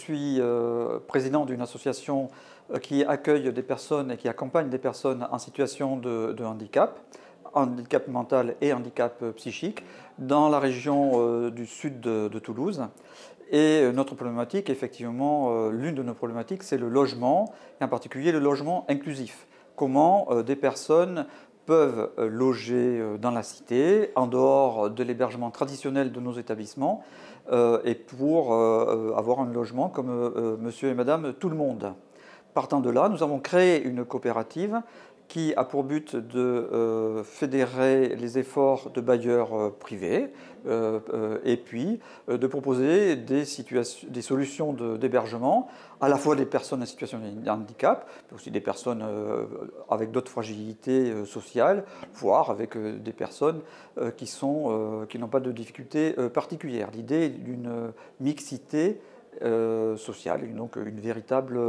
suis président d'une association qui accueille des personnes et qui accompagne des personnes en situation de handicap mental et handicap psychique, dans la région du sud de Toulouse. Et notre problématique, effectivement, l'une de nos problématiques, c'est le logement, et en particulier le logement inclusif. Comment des personnes peuvent loger dans la cité, en dehors de l'hébergement traditionnel de nos établissements, et pour avoir un logement comme monsieur et madame tout le monde. Partant de là, nous avons créé une coopérative qui a pour but de fédérer les efforts de bailleurs privés et puis de proposer des solutions d'hébergement à la fois des personnes en situation de handicap, mais aussi des personnes avec d'autres fragilités sociales, voire avec des personnes qui n'ont pas de difficultés particulières. L'idée est d'une mixité sociale, et donc une véritable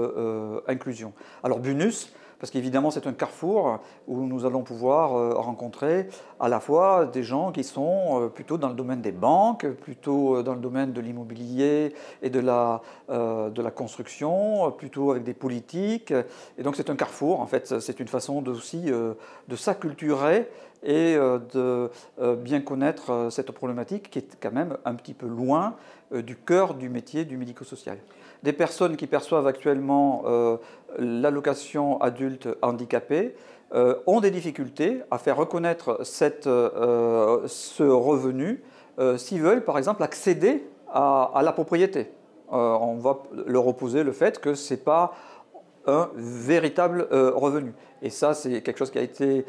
inclusion. Alors Bunus, parce qu'évidemment c'est un carrefour où nous allons pouvoir rencontrer à la fois des gens qui sont plutôt dans le domaine des banques, plutôt dans le domaine de l'immobilier et de la construction, plutôt avec des politiques. Et donc c'est un carrefour, en fait, c'est une façon aussi de s'acculturer et de bien connaître cette problématique qui est quand même un petit peu loin du cœur du métier du médico-social. Des personnes qui perçoivent actuellement l'allocation adulte handicapé ont des difficultés à faire reconnaître ce revenu s'ils veulent par exemple accéder à la propriété. On va leur opposer le fait que ce n'est pas un véritable revenu. Et ça, c'est quelque chose qui a été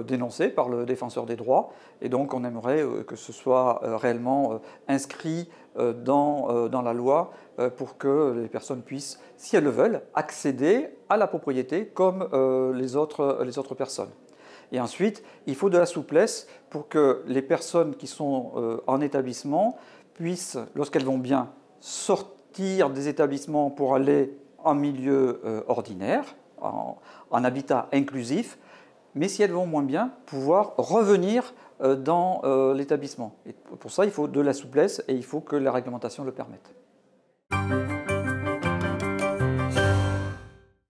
dénoncé par le défenseur des droits. Et donc, on aimerait que ce soit réellement inscrit dans la loi pour que les personnes puissent, si elles le veulent, accéder à la propriété comme les autres personnes. Et ensuite, il faut de la souplesse pour que les personnes qui sont en établissement puissent, lorsqu'elles vont bien, sortir des établissements pour aller en milieu ordinaire, en habitat inclusif, mais si elles vont moins bien, pouvoir revenir dans l'établissement. Et pour ça, il faut de la souplesse et il faut que la réglementation le permette.